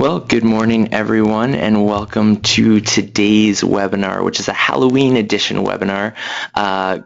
Well, good morning, everyone, and welcome to today's webinar, which is a Halloween edition webinar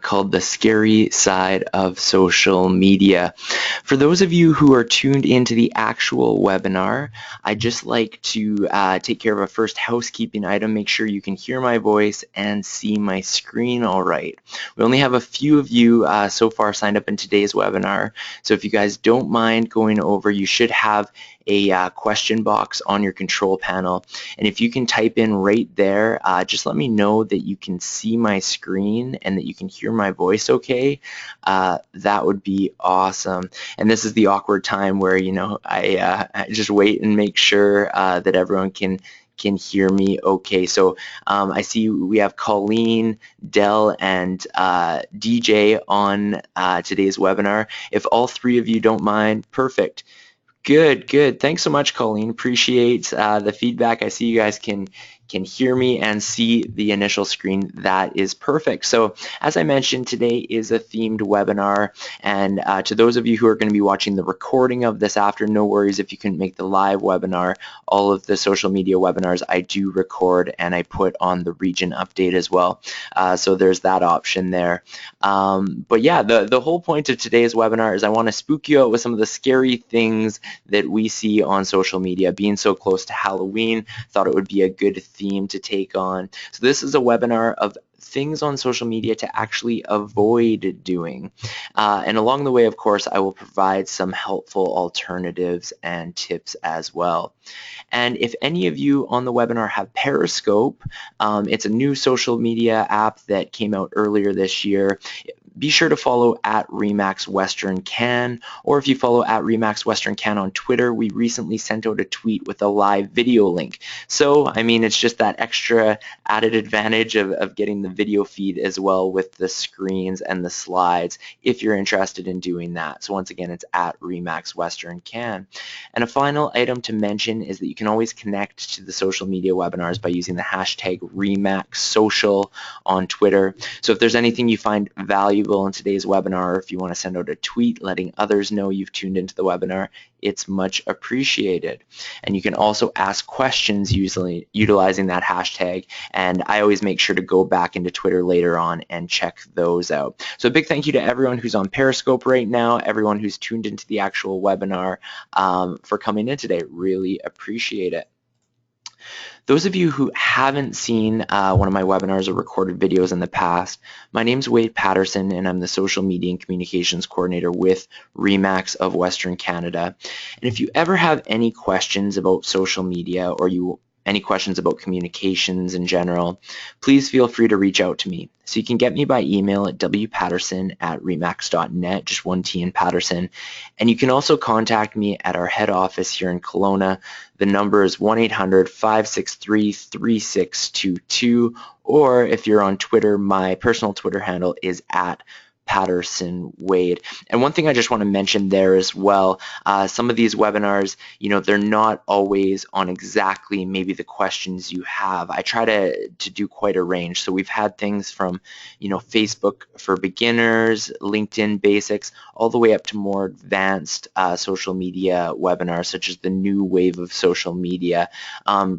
called The Scary Side of Social Media. For those of you who are tuned into the actual webinar, I'd just like to take care of a first housekeeping item. Make sure you can hear my voice and see my screen all right. We only have a few of you so far signed up in today's webinar, so if you guys don't mind going over, you should have a question box on your control panel, and if you can type in right there, just let me know that you can see my screen and that you can hear my voice okay. That would be awesome. And this is the awkward time where I just wait and make sure that everyone can hear me okay. So I see we have Colleen, Dell, and DJ on today's webinar. If all three of you don't mind, perfect. Good. Thanks so much, Colleen. Appreciate the feedback. I see you guys can hear me and see the initial screen. That is perfect. So as I mentioned, today is a themed webinar, and to those of you who are going to be watching the recording of this after, no worries if you couldn't make the live webinar. All of the social media webinars I do record and I put on the region update as well. So there's that option there. But yeah, the whole point of today's webinar is I want to spook you out with some of the scary things that we see on social media. Being so close to Halloween, thought it would be a good theme to take on. So this is a webinar of things on social media to actually avoid doing. And along the way, of course, I will provide some helpful alternatives and tips as well. And if any of you on the webinar have Periscope, it's a new social media app that came out earlier this year. Be sure to follow at Remax Western Can, or if you follow at Remax Western Can on Twitter, we recently sent out a tweet with a live video link. So, I mean, it's just that extra added advantage of getting the video feed as well with the screens and the slides if you're interested in doing that. So once again, it's at Remax Western Can. And a final item to mention is that you can always connect to the social media webinars by using the hashtag RemaxSocial on Twitter. So if there's anything you find valuable in today's webinar, or if you want to send out a tweet letting others know you've tuned into the webinar, it's much appreciated. And you can also ask questions utilizing that hashtag, and I always make sure to go back into Twitter later on and check those out. So a big thank you to everyone who's on Periscope right now, everyone who's tuned into the actual webinar, for coming in today. Really appreciate it. Those of you who haven't seen one of my webinars or recorded videos in the past, my name's Wade Paterson, and I'm the Social Media and Communications Coordinator with Remax of Western Canada. And if you ever have any questions about social media, or any questions about communications in general, please feel free to reach out to me. So you can get me by email at wpatterson@remax.net, just one T in Paterson. And you can also contact me at our head office here in Kelowna. The number is 1-800-563-3622, or if you're on Twitter, my personal Twitter handle is at Paterson Wade. And one thing I just want to mention there as well, some of these webinars, they're not always on exactly maybe the questions you have. I try to do quite a range. So we've had things from, Facebook for beginners, LinkedIn basics, all the way up to more advanced social media webinars, such as the new wave of social media,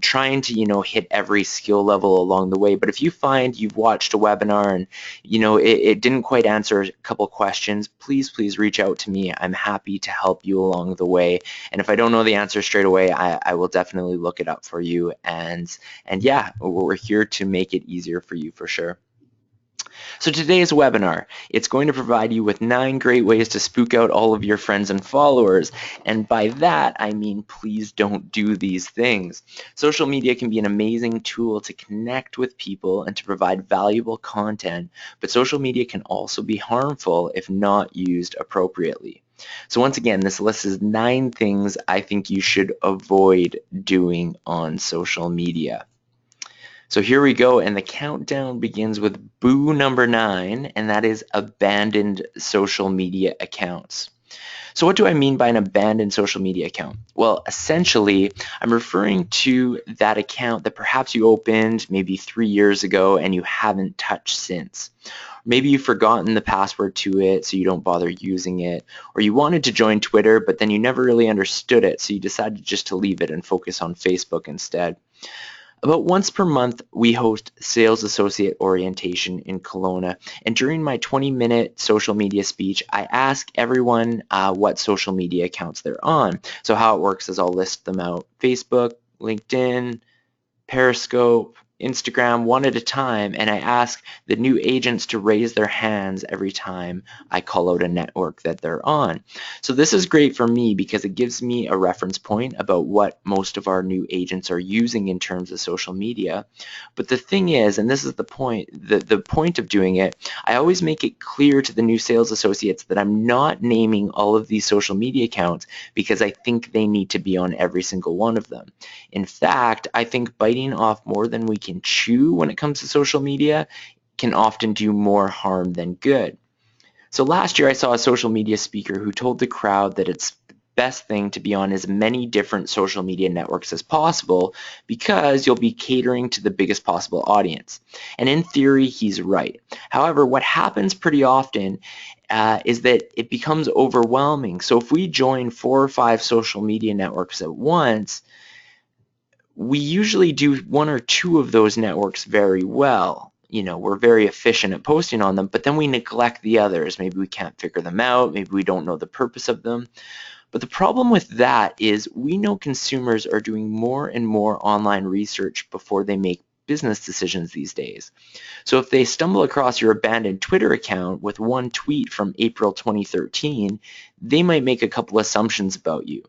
trying to, hit every skill level along the way. But if you find you've watched a webinar and, it didn't quite answer a couple questions, please reach out to me. I'm happy to help you along the way. And if I don't know the answer straight away, I will definitely look it up for you. And yeah, we're here to make it easier for you for sure. So today's webinar, it's going to provide you with 9 great ways to spook out all of your friends and followers. And by that, I mean, please don't do these things. Social media can be an amazing tool to connect with people and to provide valuable content, but social media can also be harmful if not used appropriately. So once again, this list is 9 things I think you should avoid doing on social media. So here we go, and the countdown begins with boo number 9, and that is abandoned social media accounts. So what do I mean by an abandoned social media account? Well, essentially, I'm referring to that account that perhaps you opened maybe 3 years ago and you haven't touched since. Maybe you've forgotten the password to it, so you don't bother using it, or you wanted to join Twitter, but then you never really understood it, so you decided just to leave it and focus on Facebook instead. About once per month, we host Sales Associate Orientation in Kelowna, and during my 20-minute social media speech, I ask everyone what social media accounts they're on. So how it works is I'll list them out: Facebook, LinkedIn, Periscope, Instagram, one at a time, and I ask the new agents to raise their hands every time I call out a network that they're on. So this is great for me because it gives me a reference point about what most of our new agents are using in terms of social media. But the thing is, and this is the point, the point of doing it, I always make it clear to the new sales associates that I'm not naming all of these social media accounts because I think they need to be on every single one of them. In fact, I think biting off more than we can chew when it comes to social media can often do more harm than good. So last year I saw a social media speaker who told the crowd that it's the best thing to be on as many different social media networks as possible because you'll be catering to the biggest possible audience. And in theory, he's right. However, what happens pretty often is that it becomes overwhelming. So if we join 4 or 5 social media networks at once, we usually do 1 or 2 of those networks very well. You know, we're very efficient at posting on them, but then we neglect the others. Maybe we can't figure them out. Maybe we don't know the purpose of them. But the problem with that is we know consumers are doing more and more online research before they make business decisions these days. So if they stumble across your abandoned Twitter account with one tweet from April 2013, they might make a couple assumptions about you.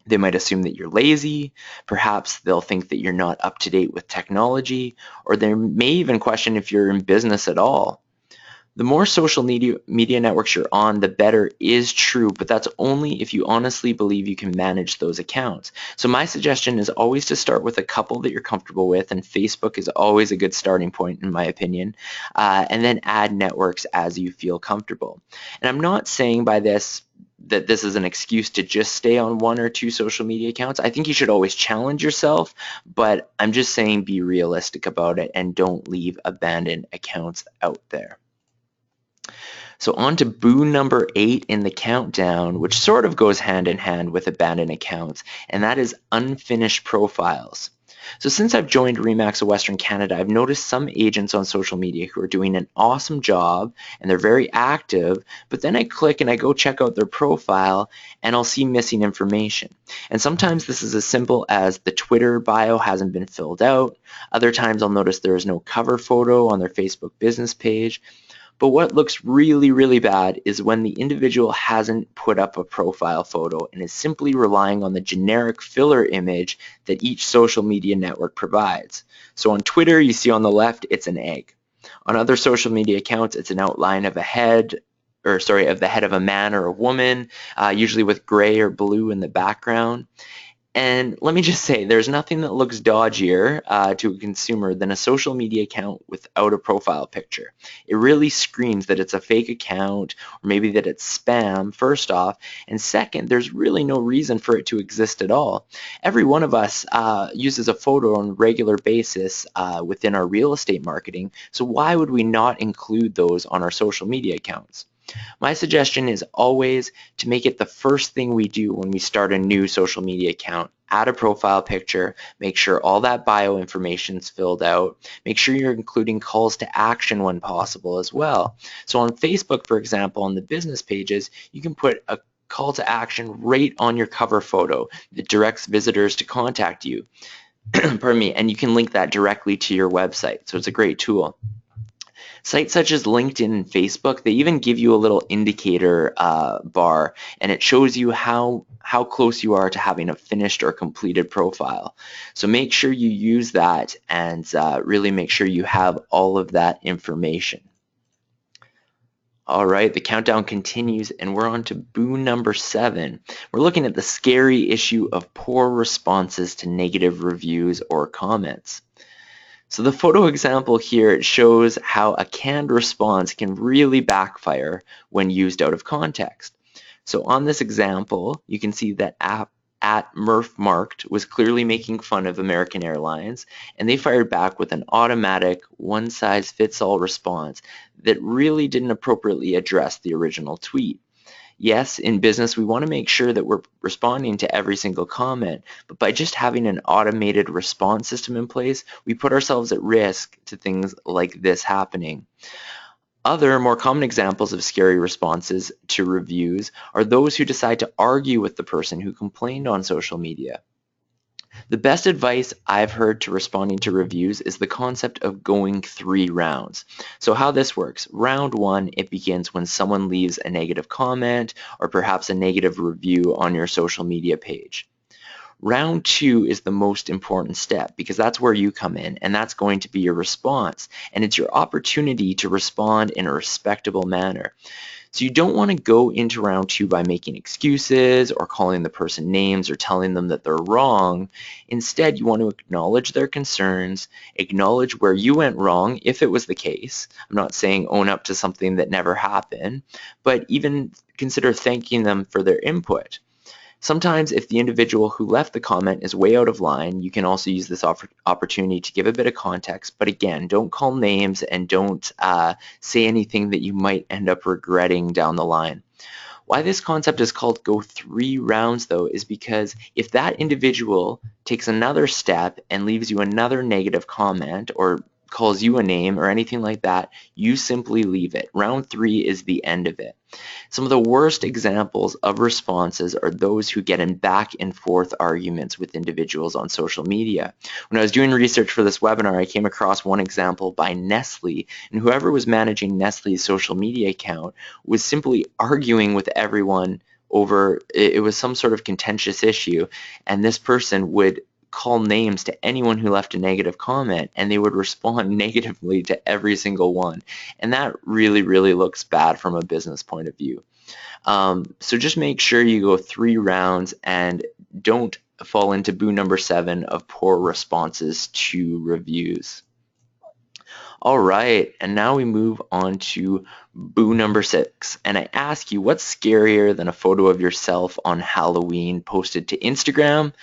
They might assume that you're lazy, perhaps they'll think that you're not up to date with technology, or they may even question if you're in business at all. The more social media networks you're on, the better is true, but that's only if you honestly believe you can manage those accounts. So my suggestion is always to start with a couple that you're comfortable with, and Facebook is always a good starting point in my opinion, and then add networks as you feel comfortable. And I'm not saying by this that this is an excuse to just stay on 1 or 2 social media accounts. I think you should always challenge yourself, but I'm just saying be realistic about it and don't leave abandoned accounts out there. So on to boo number 8 in the countdown, which sort of goes hand in hand with abandoned accounts, and that is unfinished profiles. So since I've joined RE/MAX of Western Canada, I've noticed some agents on social media who are doing an awesome job and they're very active, but then I click and I go check out their profile and I'll see missing information. And sometimes this is as simple as the Twitter bio hasn't been filled out. Other times I'll notice there is no cover photo on their Facebook business page. But what looks really, really bad is when the individual hasn't put up a profile photo and is simply relying on the generic filler image that each social media network provides. So on Twitter, you see on the left, it's an egg. On other social media accounts, it's an outline of a head, of the head of a man or a woman, usually with gray or blue in the background. And let me just say, there's nothing that looks dodgier to a consumer than a social media account without a profile picture. It really screams that it's a fake account, or maybe that it's spam, first off, and second, there's really no reason for it to exist at all. Every one of us uses a photo on a regular basis within our real estate marketing, so why would we not include those on our social media accounts? My suggestion is always to make it the first thing we do when we start a new social media account. Add a profile picture, make sure all that bio information is filled out, make sure you're including calls to action when possible as well. So on Facebook, for example, on the business pages, you can put a call to action right on your cover photo that directs visitors to contact you. Pardon me, and you can link that directly to your website. So it's a great tool. Sites such as LinkedIn and Facebook, they even give you a little indicator bar, and it shows you how close you are to having a finished or completed profile. So make sure you use that and really make sure you have all of that information. All right, the countdown continues and we're on to boo number 7. We're looking at the scary issue of poor responses to negative reviews or comments. So the photo example here, it shows how a canned response can really backfire when used out of context. So on this example, you can see that at Murph Marked was clearly making fun of American Airlines, and they fired back with an automatic one-size-fits-all response that really didn't appropriately address the original tweet. Yes, in business, we want to make sure that we're responding to every single comment, but by just having an automated response system in place, we put ourselves at risk to things like this happening. Other more common examples of scary responses to reviews are those who decide to argue with the person who complained on social media. The best advice I've heard to responding to reviews is the concept of going 3 rounds. So how this works, round 1, it begins when someone leaves a negative comment or perhaps a negative review on your social media page. Round 2 is the most important step because that's where you come in, and that's going to be your response, and it's your opportunity to respond in a respectable manner. So you don't want to go into round 2 by making excuses or calling the person names or telling them that they're wrong. Instead, you want to acknowledge their concerns, acknowledge where you went wrong if it was the case. I'm not saying own up to something that never happened, but even consider thanking them for their input. Sometimes if the individual who left the comment is way out of line, you can also use this opportunity to give a bit of context. But again, don't call names and don't say anything that you might end up regretting down the line. Why this concept is called go 3 rounds though is because if that individual takes another step and leaves you another negative comment or calls you a name or anything like that, you simply leave it. Round 3 is the end of it. Some of the worst examples of responses are those who get in back and forth arguments with individuals on social media. When I was doing research for this webinar, I came across one example by Nestle, and whoever was managing Nestle's social media account was simply arguing with everyone over, it was some sort of contentious issue, and this person would call names to anyone who left a negative comment, and they would respond negatively to every single one. And that really, really looks bad from a business point of view. So just make sure you go 3 rounds and don't fall into boo number 7 of poor responses to reviews. All right, and now we move on to boo number 6. And I ask you, what's scarier than a photo of yourself on Halloween posted to Instagram?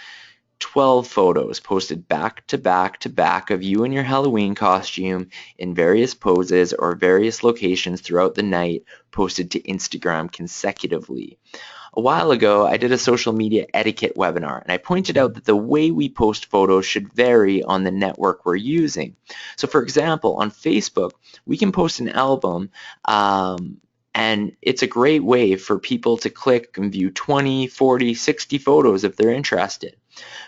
12 photos posted back to back to back of you in your Halloween costume in various poses or various locations throughout the night posted to Instagram consecutively. A while ago, I did a social media etiquette webinar, and I pointed out that the way we post photos should vary on the network we're using. So for example, on Facebook, we can post an album and it's a great way for people to click and view 20, 40, 60 photos if they're interested.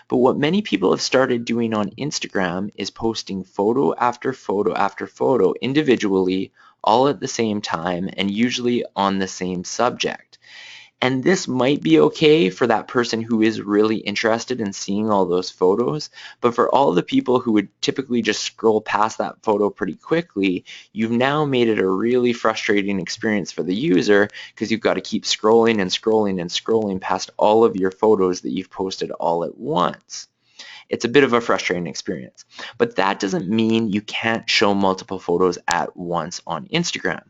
But what many people have started doing on Instagram is posting photo after photo after photo individually, all at the same time, and usually on the same subject. And this might be okay for that person who is really interested in seeing all those photos, but for all the people who would typically just scroll past that photo pretty quickly, you've now made it a really frustrating experience for the user because you've got to keep scrolling and scrolling and scrolling past all of your photos that you've posted all at once. It's a bit of a frustrating experience, but that doesn't mean you can't show multiple photos at once on Instagram.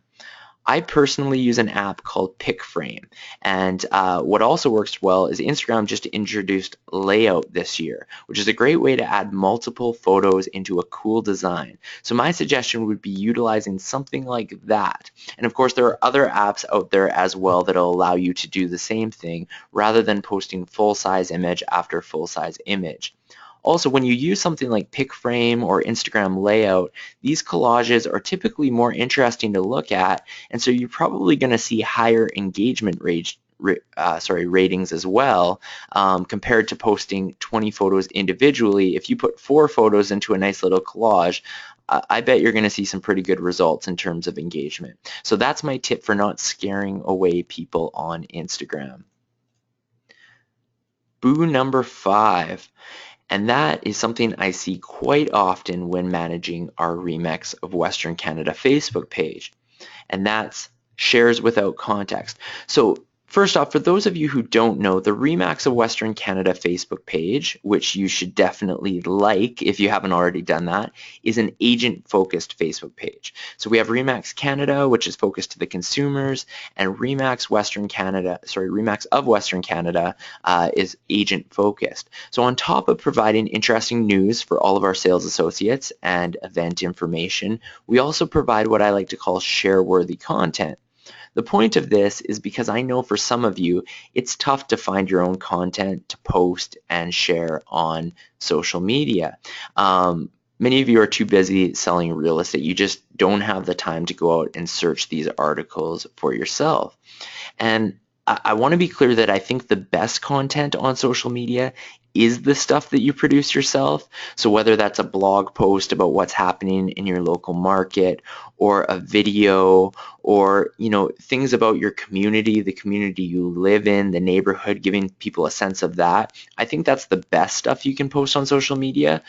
I personally use an app called PicFrame, and what also works well is Instagram just introduced Layout this year, which is a great way to add multiple photos into a cool design. So my suggestion would be utilizing something like that. And of course, there are other apps out there as well that will allow you to do the same thing rather than posting full-size image after full-size image. Also, when you use something like PicFrame or Instagram Layout, these collages are typically more interesting to look at, and so you're probably going to see higher engagement ratings as well compared to posting 20 photos individually. If you put 4 photos into a nice little collage, I bet you're going to see some pretty good results in terms of engagement. So that's my tip for not scaring away people on Instagram. Boo number 5. And that is something I see quite often when managing our Remix of Western Canada Facebook page. And that's shares without context. So First off, for those of you who don't know, the Remax of Western Canada Facebook page, which you should definitely like if you haven't already done that, is an agent-focused Facebook page. So we have Remax Canada, which is focused to the consumers, and Remax of Western Canada is agent-focused. So on top of providing interesting news for all of our sales associates and event information, we also provide what I like to call share-worthy content. The point of this is because I know for some of you, it's tough to find your own content to post and share on social media. Many of you are too busy selling real estate. You just don't have the time to go out and search these articles for yourself. And I want to be clear that I think the best content on social media is the stuff that you produce yourself. So whether that's a blog post about what's happening in your local market, or a video, or things about your community, the community you live in, the neighborhood, giving people a sense of that. I think that's the best stuff you can post on social media.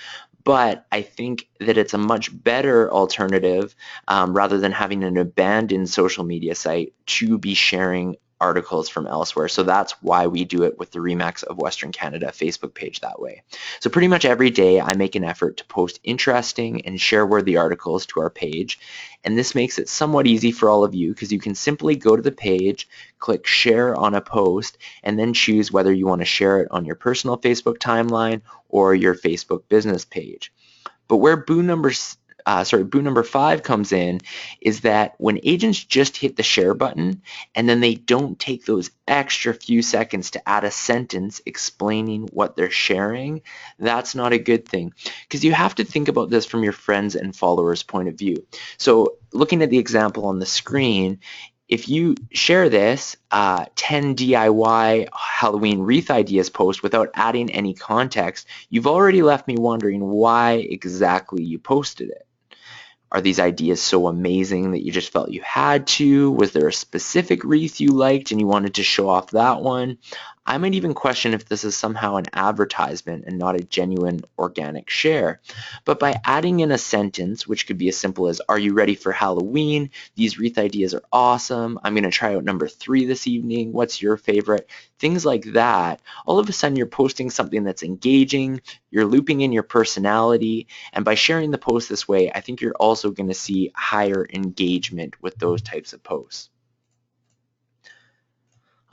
But I think that it's a much better alternative rather than having an abandoned social media site to be sharing articles from elsewhere. So that's why we do it with the Remax of Western Canada Facebook page that way. So pretty much every day I make an effort to post interesting and share-worthy articles to our page. And this makes it somewhat easy for all of you because you can simply go to the page, click share on a post, and then choose whether you want to share it on your personal Facebook timeline or your Facebook business page. But where boo number 5 comes in is that when agents just hit the share button and then they don't take those extra few seconds to add a sentence explaining what they're sharing, that's not a good thing, because you have to think about this from your friends and followers' point of view. So looking at the example on the screen, if you share this 10 DIY Halloween wreath ideas post without adding any context, you've already left me wondering why exactly you posted it. Are these ideas so amazing that you just felt you had to? Was there a specific wreath you liked and you wanted to show off that one? I might even question if this is somehow an advertisement and not a genuine organic share. But by adding in a sentence, which could be as simple as, "Are you ready for Halloween? These wreath ideas are awesome. I'm going to try out number 3 this evening. What's your favorite?" Things like that. All of a sudden you're posting something that's engaging, you're looping in your personality, and by sharing the post this way, I think you're also going to see higher engagement with those types of posts.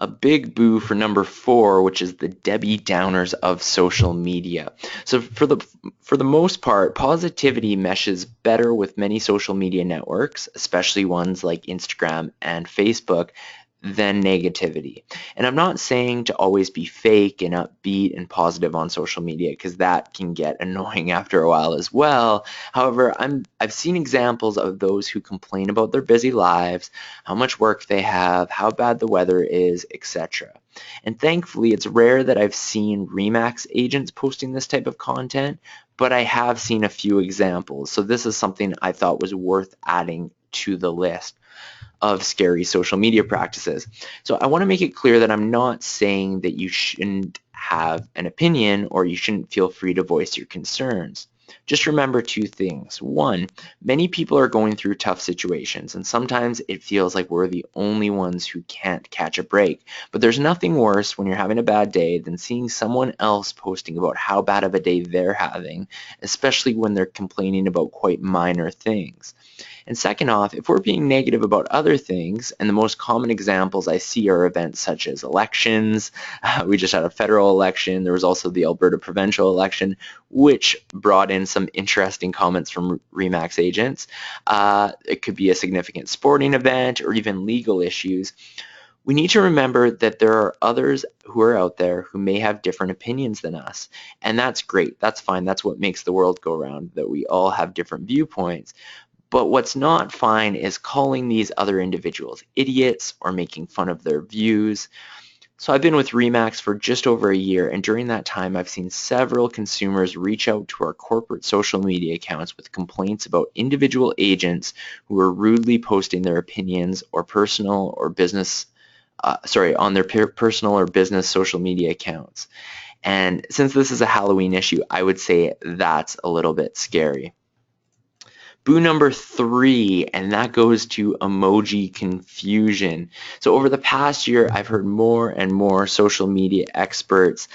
A big boo for number 4, which is the Debbie Downers of social media. So for the most part, positivity meshes better with many social media networks, especially ones like Instagram and Facebook, than negativity. And I'm not saying to always be fake and upbeat and positive on social media, because that can get annoying after a while as well. However, I've seen examples of those who complain about their busy lives, how much work they have, how bad the weather is, etc. And thankfully, it's rare that I've seen Remax agents posting this type of content, but I have seen a few examples. So this is something I thought was worth adding to the list of scary social media practices. So I want to make it clear that I'm not saying that you shouldn't have an opinion or you shouldn't feel free to voice your concerns. Just remember 2 things. 1, many people are going through tough situations, and sometimes it feels like we're the only ones who can't catch a break. But there's nothing worse when you're having a bad day than seeing someone else posting about how bad of a day they're having, especially when they're complaining about quite minor things. And second off, if we're being negative about other things, and the most common examples I see are events such as elections, we just had a federal election, there was also the Alberta provincial election, which brought in some interesting comments from Remax agents. It could be a significant sporting event or even legal issues. We need to remember that there are others who are out there who may have different opinions than us. And that's great, that's fine, that's what makes the world go round, that we all have different viewpoints. But what's not fine is calling these other individuals idiots or making fun of their views. So I've been with Remax for just over a year, and during that time I've seen several consumers reach out to our corporate social media accounts with complaints about individual agents who are rudely posting their opinions or personal or business on their personal or business social media accounts. And since this is a Halloween issue, I would say that's a little bit scary. Boo number 3, and that goes to emoji confusion. So over the past year, I've heard more and more social media experts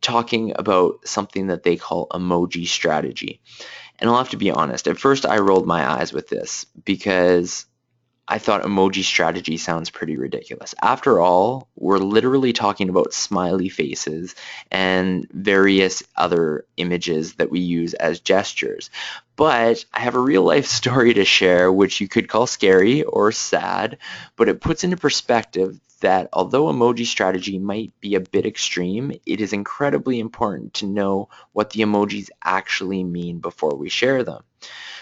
talking about something that they call emoji strategy. And I'll have to be honest, at first I rolled my eyes with this because I thought emoji strategy sounds pretty ridiculous. After all, we're literally talking about smiley faces and various other images that we use as gestures. But I have a real life story to share, which you could call scary or sad, but it puts into perspective that although emoji strategy might be a bit extreme, it is incredibly important to know what the emojis actually mean before we share them.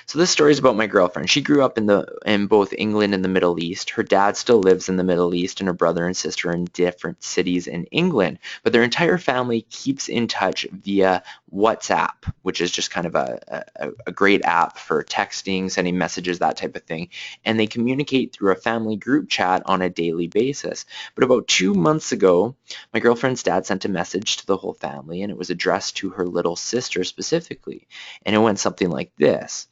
So this story is about my girlfriend. She grew up in both England and the Middle East. Her dad still lives in the Middle East, and her brother and sister are in different cities in England. But their entire family keeps in touch via WhatsApp, which is just kind of a great app for texting, sending messages, that type of thing. And they communicate through a family group chat on a daily basis. But about 2 months ago, my girlfriend's dad sent a message to the whole family, and it was addressed to her little sister specifically. And it went something like this.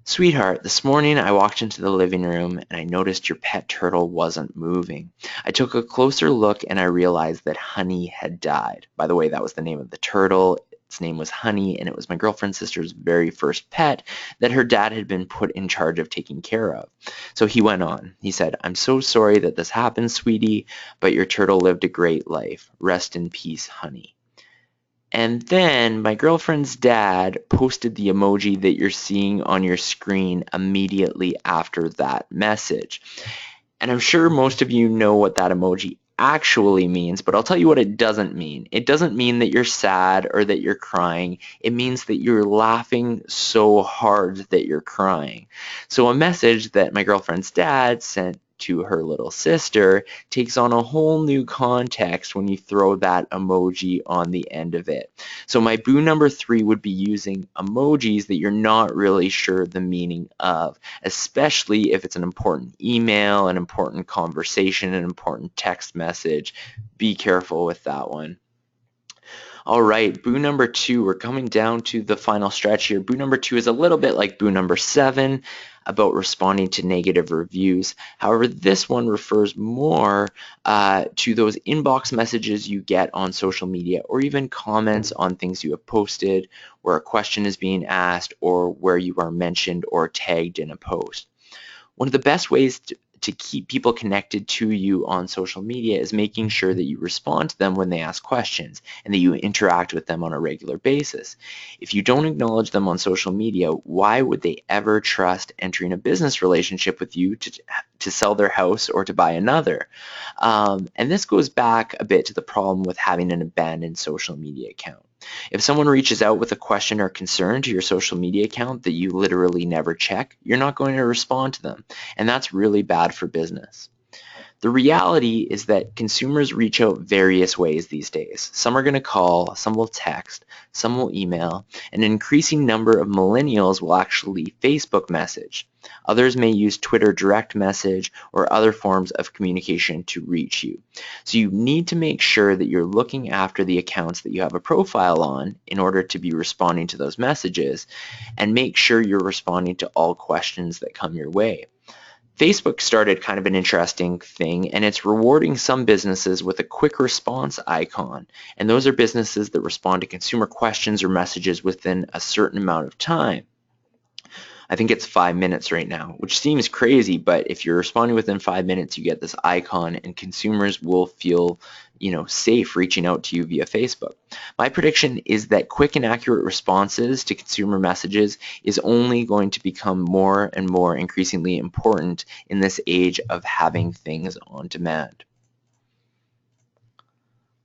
Sweetheart, this morning I walked into the living room and I noticed your pet turtle wasn't moving. I took a closer look and I realized that Honey had died. By the way, that was the name of the turtle. Its name was Honey, and it was my girlfriend's sister's very first pet that her dad had been put in charge of taking care of. So he went on. He said, I'm so sorry that this happened, sweetie, but your turtle lived a great life. Rest in peace, Honey. And then my girlfriend's dad posted the emoji that you're seeing on your screen immediately after that message. And I'm sure most of you know what that emoji actually means, but I'll tell you what it doesn't mean. It doesn't mean that you're sad or that you're crying. It means that you're laughing so hard that you're crying. So a message that my girlfriend's dad sent to her little sister takes on a whole new context when you throw that emoji on the end of it. So my boo number 3 would be using emojis that you're not really sure the meaning of, especially if it's an important email, an important conversation, an important text message. Be careful with that one. All right, boo number 2, we're coming down to the final stretch here. Boo number 2 is a little bit like boo number 7 about responding to negative reviews. However, this one refers more to those inbox messages you get on social media, or even comments on things you have posted, where a question is being asked, or where you are mentioned or tagged in a post. One of the best ways to keep people connected to you on social media is making sure that you respond to them when they ask questions and that you interact with them on a regular basis. If you don't acknowledge them on social media, why would they ever trust entering a business relationship with you to sell their house or to buy another? And this goes back a bit to the problem with having an abandoned social media account. If someone reaches out with a question or concern to your social media account that you literally never check, you're not going to respond to them, and that's really bad for business. The reality is that consumers reach out various ways these days. Some are going to call, some will text, some will email, and an increasing number of millennials will actually Facebook message. Others may use Twitter direct message or other forms of communication to reach you. So you need to make sure that you're looking after the accounts that you have a profile on in order to be responding to those messages, and make sure you're responding to all questions that come your way. Facebook started kind of an interesting thing, and it's rewarding some businesses with a quick response icon. And those are businesses that respond to consumer questions or messages within a certain amount of time. I think it's 5 minutes right now, which seems crazy, but if you're responding within 5 minutes, you get this icon, and consumers will feel, safe reaching out to you via Facebook. My prediction is that quick and accurate responses to consumer messages is only going to become more and more increasingly important in this age of having things on demand.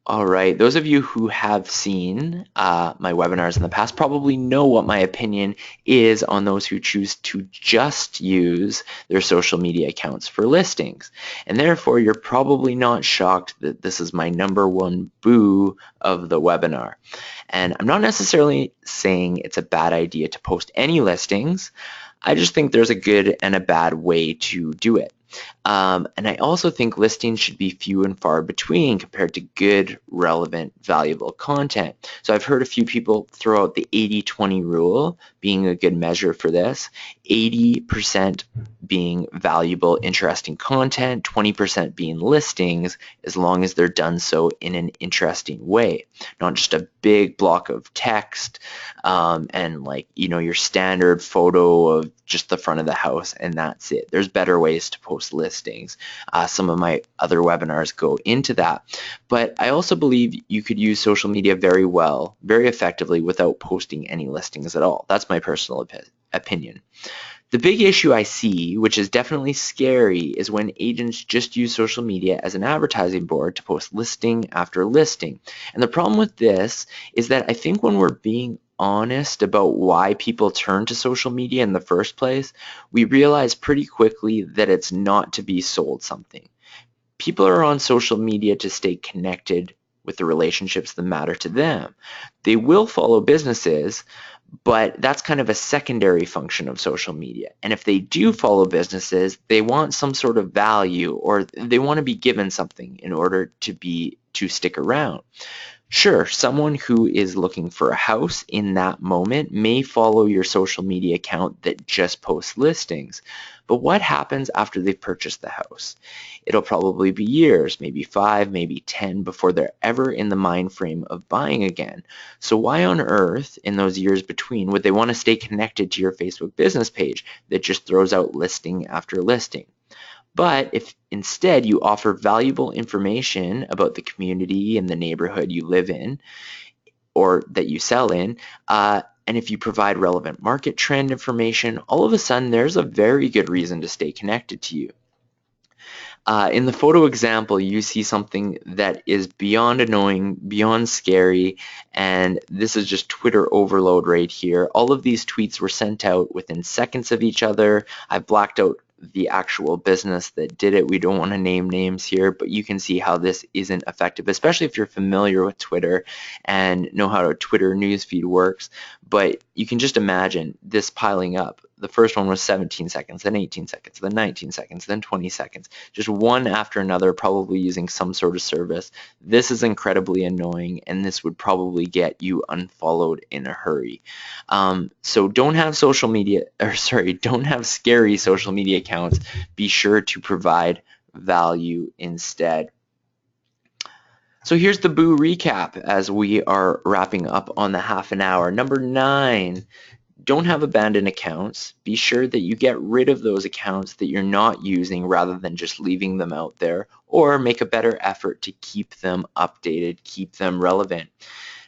All right, those of you who have seen my webinars in the past probably know what my opinion is on those who choose to just use their social media accounts for listings. And therefore, you're probably not shocked that this is my number 1 boo of the webinar. And I'm not necessarily saying it's a bad idea to post any listings. I just think there's a good and a bad way to do it. And I also think listings should be few and far between compared to good, relevant, valuable content. So I've heard a few people throw out the 80-20 rule being a good measure for this. 80% being valuable, interesting content, 20% being listings, as long as they're done so in an interesting way, not just a big block of text and like, you know, your standard photo of just the front of the house and that's it. There's better ways to post listings. Some of my other webinars go into that, but I also believe you could use social media very well, very effectively without posting any listings at all. That's my personal opinion. The big issue I see, which is definitely scary, is when agents just use social media as an advertising board to post listing after listing. And the problem with this is that I think when we're being honest about why people turn to social media in the first place, we realize pretty quickly that it's not to be sold something. People are on social media to stay connected with the relationships that matter to them. They will follow businesses, but that's kind of a secondary function of social media. And if they do follow businesses, they want some sort of value or they want to be given something in order to stick around. Sure, someone who is looking for a house in that moment may follow your social media account that just posts listings. But what happens after they've purchased the house? It'll probably be years, maybe 5, maybe 10, before they're ever in the mind frame of buying again. So why on earth, in those years between, would they want to stay connected to your Facebook business page that just throws out listing after listing? But if instead you offer valuable information about the community and the neighborhood you live in or that you sell in, and if you provide relevant market trend information, all of a sudden there's a very good reason to stay connected to you. In the photo example, you see something that is beyond annoying, beyond scary, and this is just Twitter overload right here. All of these tweets were sent out within seconds of each other. I blacked out the actual business that did it. We don't want to name names here, but you can see how this isn't effective, especially if you're familiar with Twitter and know how a Twitter newsfeed works. But you can just imagine this piling up. The first one was 17 seconds, then 18 seconds, then 19 seconds, then 20 seconds, just one after another, probably using some sort of service. This is incredibly annoying, and this would probably get you unfollowed in a hurry. So don't have don't have scary social media accounts. Be sure to provide value instead. So here's the boo recap as we are wrapping up on the half an hour. Number 9, don't have abandoned accounts. Be sure that you get rid of those accounts that you're not using rather than just leaving them out there, or make a better effort to keep them updated, keep them relevant.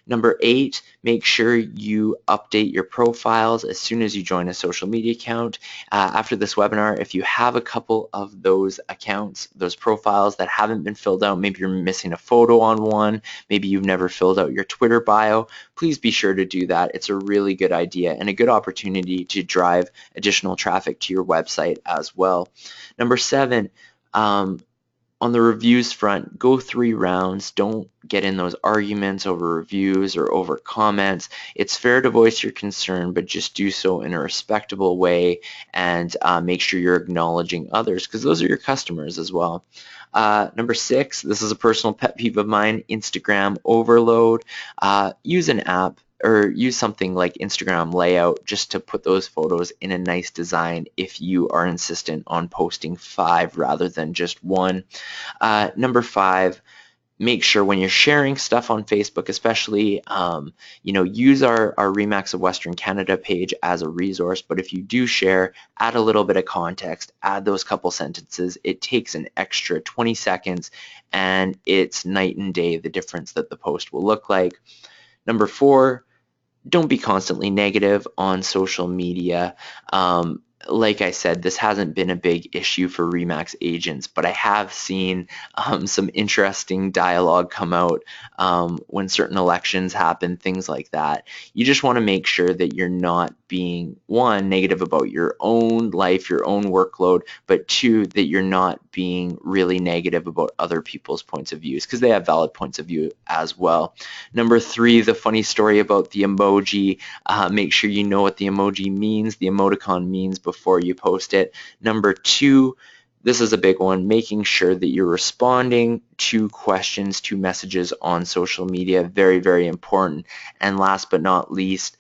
Number 8, make sure you update your profiles as soon as you join a social media account. After this webinar, if you have a couple of those accounts, those profiles that haven't been filled out, maybe you're missing a photo on one, maybe you've never filled out your Twitter bio, please be sure to do that. It's a really good idea and a good opportunity to drive additional traffic to your website as well. Number 7, on the reviews front, go 3 rounds. Don't get in those arguments over reviews or over comments. It's fair to voice your concern, but just do so in a respectable way and make sure you're acknowledging others because those are your customers as well. Number 6, this is a personal pet peeve of mine, Instagram overload. Use an app or use something like Instagram layout just to put those photos in a nice design if you are insistent on posting 5 rather than just 1. Number 5, make sure when you're sharing stuff on Facebook, especially, use our Remax of Western Canada page as a resource. But if you do share, add a little bit of context, add those couple sentences. It takes an extra 20 seconds, and it's night and day the difference that the post will look like. Number 4, don't be constantly negative on social media. Like I said, this hasn't been a big issue for Remax agents, but I have seen some interesting dialogue come out when certain elections happen, things like that. You just want to make sure that you're not being, 1, negative about your own life, your own workload, but 2, that you're not being really negative about other people's points of views because they have valid points of view as well. Number 3, the funny story about the emoji. Make sure you know what the emoji means, the emoticon means before you post it. Number 2, this is a big one, making sure that you're responding to questions, to messages on social media, very, very important. And last but not least,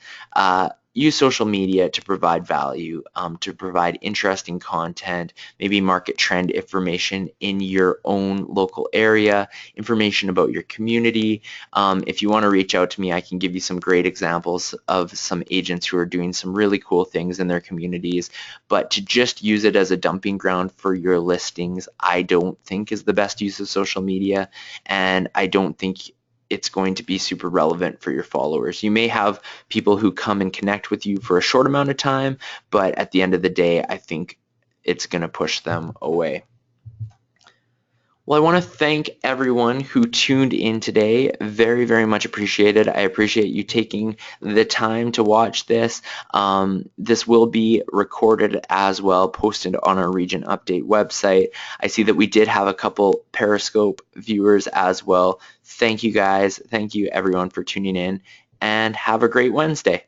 use social media to provide value, to provide interesting content, maybe market trend information in your own local area, information about your community. If you want to reach out to me, I can give you some great examples of some agents who are doing some really cool things in their communities. But to just use it as a dumping ground for your listings, I don't think is the best use of social media, and I don't think it's going to be super relevant for your followers. You may have people who come and connect with you for a short amount of time, but at the end of the day, I think it's going to push them away. Well, I want to thank everyone who tuned in today. Very, very much appreciated. I appreciate you taking the time to watch this. This will be recorded as well, posted on our Region Update website. I see that we did have a couple Periscope viewers as well. Thank you guys. Thank you everyone for tuning in, and have a great Wednesday.